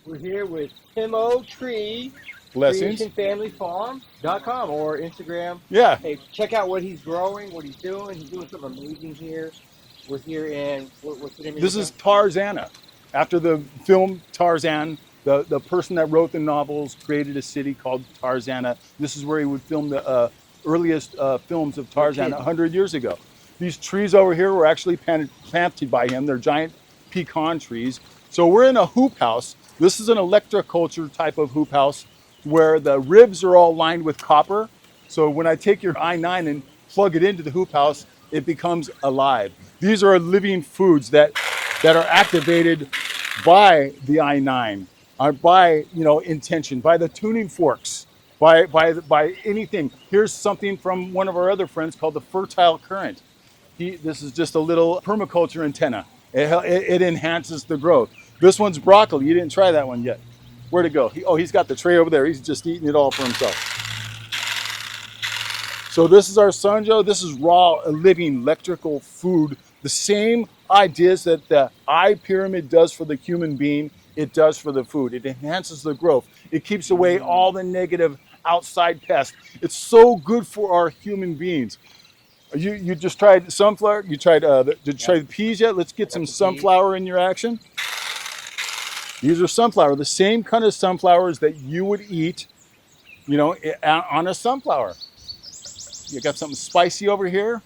We're here with Timo Tree, Blessings. creationfamilyfarm.com or Instagram. Yeah, Hey, check out what he's growing, what he's doing. He's doing something amazing here. We're here in, what's the name of your this is town? Tarzana. After the film Tarzan, the person that wrote the novels created a city called Tarzana. This is where he would film the earliest films of No Tarzan kidding. 100 years ago. These trees over here were actually planted by him. They're giant pecan trees. So we're in a hoop house. This is an electroculture type of hoop house where the ribs are all lined with copper. So when I take your i9 and plug it into the hoop house, it becomes alive. These are living foods that are activated by the i9, by intention, by the tuning forks, by anything. Here's something from one of our other friends called the fertile current. This is just a little permaculture antenna. It enhances the growth. This one's broccoli. You didn't try that one yet. Where'd it go? He's got the tray over there. He's just eating it all for himself. So this is our Sanjo. This is raw, living electrical food. The same ideas that the iPyramid does for the human being, it does for the food. It enhances the growth. It keeps away all the negative outside pests. It's so good for our human beings. You just tried sunflower? You tried, did you try the peas yet? Let's get some sunflower in your action. These are sunflower, the same kind of sunflowers that you would eat, on a sunflower. You got something spicy over here.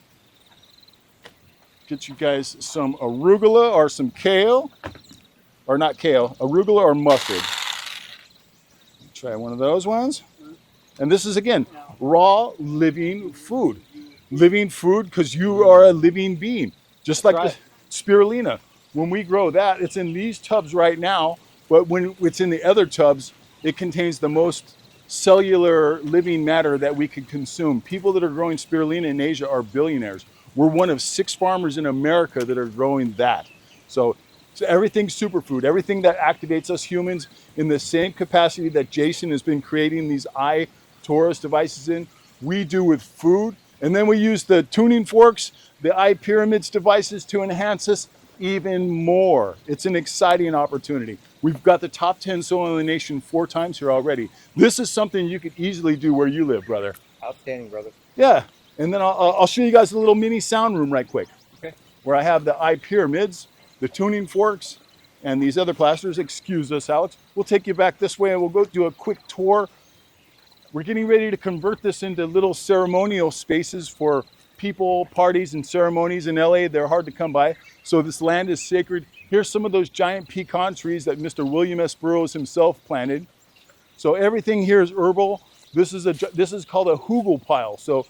Get you guys some arugula or some kale, or not kale, arugula or mustard. Try one of those ones. And this is, again, raw living food. Living food because you are a living being. Just like the spirulina. When we grow that, it's in these tubs right now, but when it's in the other tubs, it contains the most cellular living matter that we could consume. People that are growing spirulina in Asia are billionaires. We're one of 6 farmers in America that are growing that. So everything's superfood, everything that activates us humans in the same capacity that Jason has been creating these iTorus devices in, we do with food. And then we use the tuning forks, the iPyramids devices to enhance us even more. It's an exciting opportunity. We've got the top 10 soil in the nation 4 times here already. This is something you could easily do where you live, brother. Outstanding, brother. Yeah, and then I'll show you guys a little mini sound room right quick. Okay. Where I have the iPyramids, the tuning forks, and these other plasters. Excuse us, Alex. We'll take you back this way and we'll go do a quick tour. We're getting ready to convert this into little ceremonial spaces for people, parties, and ceremonies in LA. They're hard to come by. So this land is sacred. Here's some of those giant pecan trees that Mr. William S. Burroughs himself planted. So everything here is herbal. This is called a hugel pile. So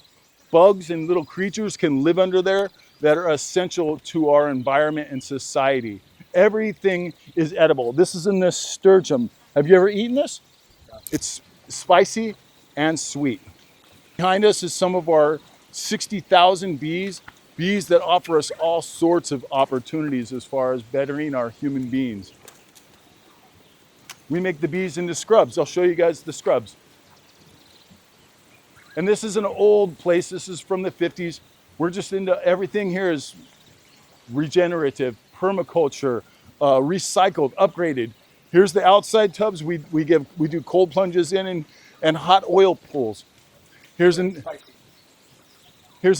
bugs and little creatures can live under there that are essential to our environment and society. Everything is edible. This is a nasturtium. Have you ever eaten this? It's spicy and sweet. Behind us is some of our 60,000 bees that offer us all sorts of opportunities as far as bettering our human beings. We make the bees into scrubs. I'll show you guys the scrubs. And this is an old place. This is from the 50s. We're just into everything here is regenerative, permaculture, recycled, upgraded. Here's the outside tubs. We do cold plunges in and hot oil pools. Here's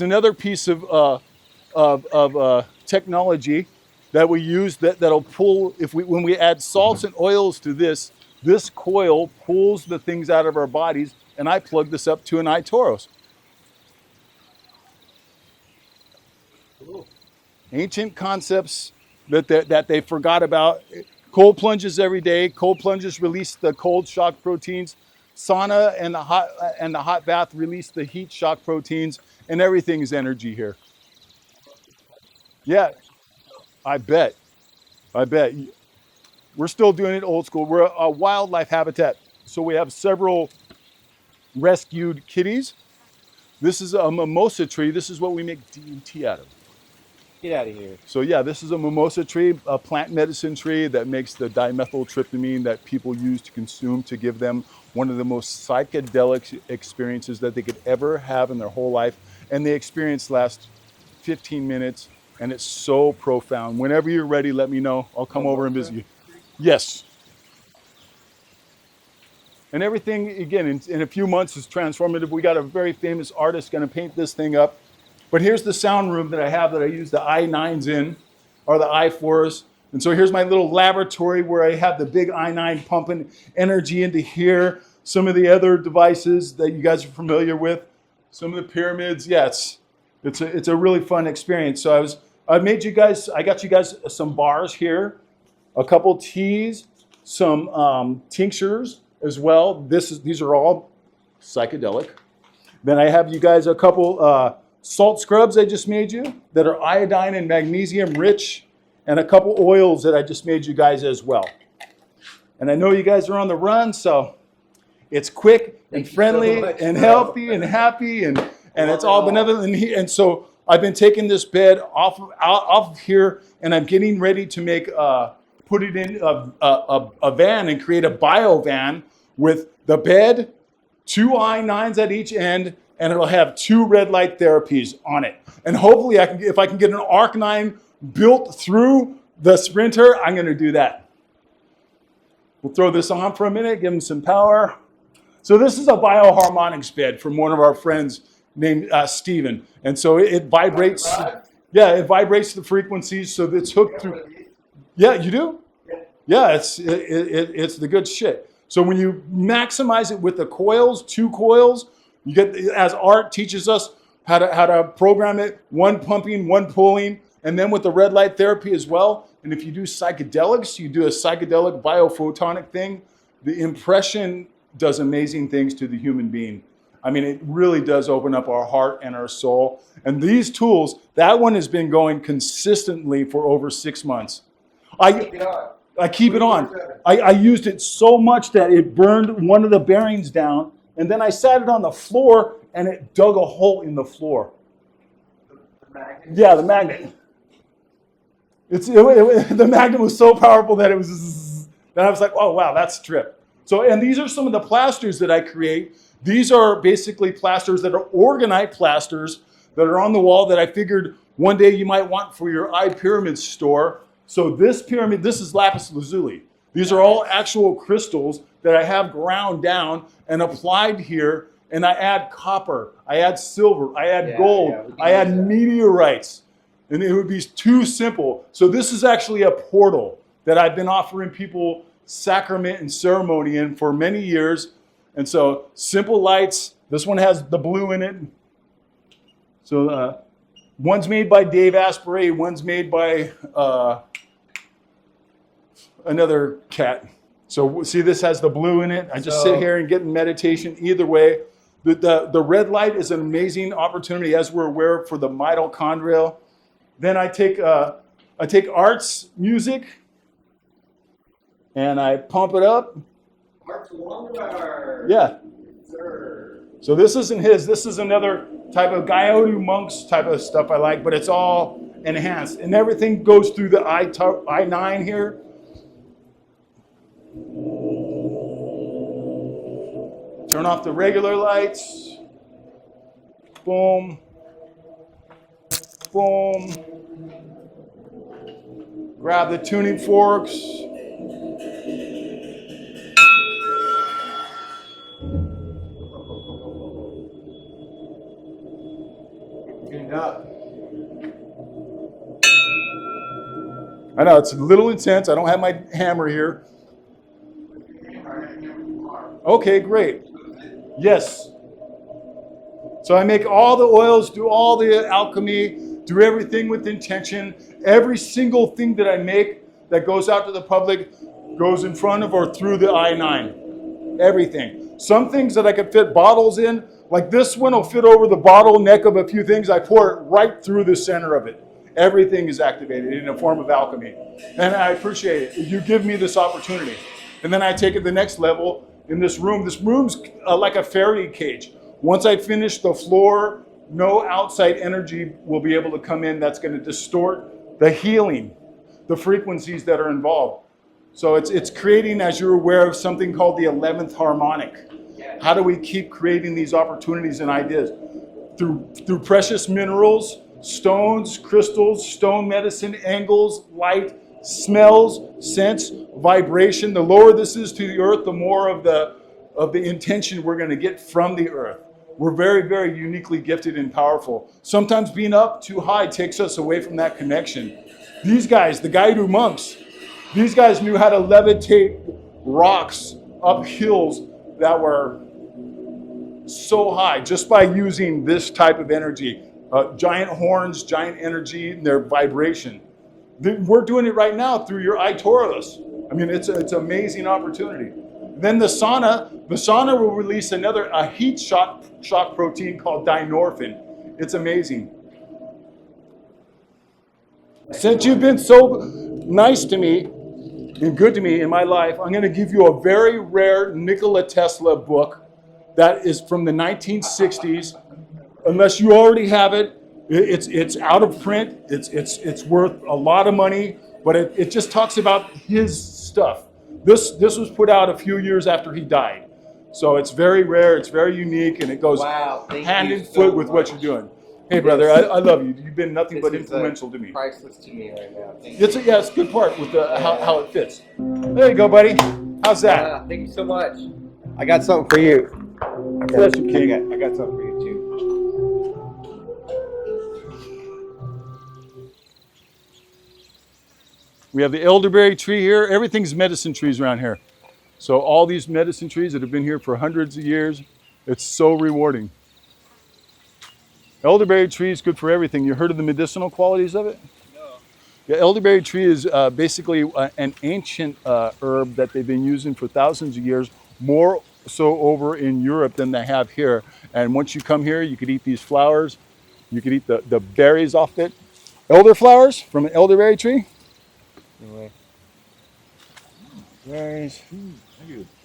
another piece of technology that we use that'll pull when we add salts and oils to this coil pulls the things out of our bodies, and I plug this up to an iTorus. Ancient concepts that they forgot about. Cold plunges every day. Cold plunges release the cold shock proteins. Sauna and the hot bath release the heat shock proteins, and everything is energy here. Yeah, I bet. We're still doing it old school. We're a wildlife habitat, so we have several rescued kitties. This is a mimosa tree. This is what we make DMT out of. Get out of here. So yeah, this is a mimosa tree, a plant medicine tree that makes the dimethyltryptamine that people use to consume to give them one of the most psychedelic experiences that they could ever have in their whole life. And the experience lasts 15 minutes, and it's so profound. Whenever you're ready, let me know. I'll come over and visit you. Yes. And everything, again, in a few months is transformative. We got a very famous artist going to paint this thing up. But here's the sound room that I have that I use the i9s in, or the iTorus. And so here's my little laboratory where I have the big i9 pumping energy into here. Some of the other devices that you guys are familiar with. Some of the pyramids. Yes, it's a really fun experience. So I got you guys some bars here, a couple teas, some tinctures as well. These are all psychedelic. Then I have you guys a couple salt scrubs I just made you that are iodine and magnesium rich, and a couple oils that I just made you guys as well. And I know you guys are on the run, so it's quick and friendly and healthy and happy, and it's all benevolent. And so I've been taking this bed off of here, and I'm getting ready to put it in a van and create a bio van with the bed, 2 i9s at each end, and it'll have 2 red light therapies on it. And hopefully, if I can get an Arc9 built through the Sprinter, I'm going to do that. We'll throw this on for a minute, give them some power. So this is a Bio-harmonics bed from one of our friends named Steven. And so it vibrates. Yeah, it vibrates the frequencies, so it's hooked through. Yeah, you do? Yeah, it's the good shit. So when you maximize it with the coils, 2 coils, you get, as Art teaches us how to program it, 1 pumping, 1 pulling, and then with the red light therapy as well. And if you do psychedelics, you do a psychedelic biophotonic thing, the impression does amazing things to the human being. I mean, it really does open up our heart and our soul. And these tools, that one has been going consistently for over 6 months. I keep it on. I used it so much that it burned one of the bearings down, and then I sat it on the floor, and it dug a hole in the floor. The magnet? Yeah, the magnet. The magnet was so powerful that it was, then I was like, oh, wow, that's a trip. So, and these are some of the plasters that I create. These are basically plasters that are organite plasters that are on the wall that I figured one day you might want for your iPyramids store. So this pyramid, this is lapis lazuli. These are all actual crystals that I have ground down and applied here. And I add copper, I add silver, I add gold, I add meteorites. And it would be too simple. So this is actually a portal that I've been offering people sacrament and ceremony in for many years. And so simple lights. This one has the blue in it. So one's made by Dave Asprey, one's made by another cat. So see, this has the blue in it. I just sit here and get in meditation. Either way, the red light is an amazing opportunity, as we're aware, for the mitochondrial. Then I take Art's music and I pump it up. Art's Wonder. Yeah. So this isn't his. This is another type of Gaiottu monks type of stuff I like, but it's all enhanced. And everything goes through the i9 here. Turn off the regular lights. Boom. Boom. Grab the tuning forks. Tuned up. I know it's a little intense. I don't have my hammer here. Okay, great. Yes. So I make all the oils, do all the alchemy, do everything with intention. Every single thing that I make that goes out to the public goes in front of or through the i9. Everything. Some things that I could fit bottles in, like this one will fit over the bottleneck of a few things. I pour it right through the center of it. Everything is activated in a form of alchemy. And I appreciate it. You give me this opportunity. And then I take it the next level in this room. This room's like a fairy cage. Once I finish the floor, no outside energy will be able to come in that's going to distort the healing, the frequencies that are involved. So it's creating, as you're aware, of something called the 11th harmonic. How do we keep creating these opportunities and ideas? Through precious minerals, stones, crystals, stone medicine, angles, light, smells, scents, vibration. The lower this is to the earth, the more of the of the intention we're going to get from the earth. We're very, very uniquely gifted and powerful. Sometimes being up too high takes us away from that connection. These guys, the Gaidu monks, these guys knew how to levitate rocks up hills that were so high just by using this type of energy. Giant horns, giant energy, and their vibration. We're doing it right now through your iTorus. I mean, it's an amazing opportunity. Then the sauna will release a heat shock protein called dynorphin. It's amazing. Since you've been so nice to me and good to me in my life, I'm going to give you a very rare Nikola Tesla book that is from the 1960s. Unless you already have it, it's out of print. It's worth a lot of money, but it just talks about his stuff. This was put out a few years after he died. So it's very rare, it's very unique, and it goes hand in foot with what you're doing. Hey, brother, I love you. You've been nothing but influential to me. Priceless to me right now. It's a good part with how it fits. There you go, buddy. How's that? Thank you so much. I got something for you. Bless you, King. I got something for you too. We have the elderberry tree here. Everything's medicine trees around here. So all these medicine trees that have been here for hundreds of years, it's so rewarding. Elderberry tree is good for everything. You heard of the medicinal qualities of it? No. Yeah, elderberry tree is basically an ancient herb that they've been using for thousands of years, more so over in Europe than they have here. And once you come here, you could eat these flowers. You could eat the berries off it. Elderflowers from an elderberry tree. Anyway. Berries.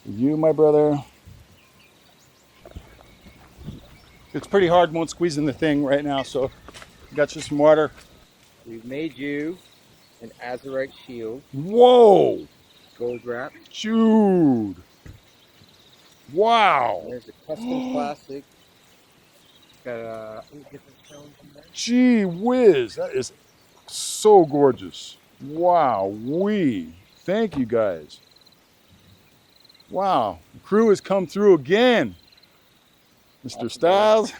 You, my brother. It's pretty hard won't squeezing the thing right now, so got you some water. We've made you an azurite shield. Whoa! Gold wrap. Dude! Wow! And there's a custom plastic. Got different stones in there. Gee whiz! That is so gorgeous. Wow! Thank you guys. Wow! The crew has come through again. Mr. Styles,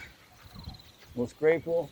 most grateful.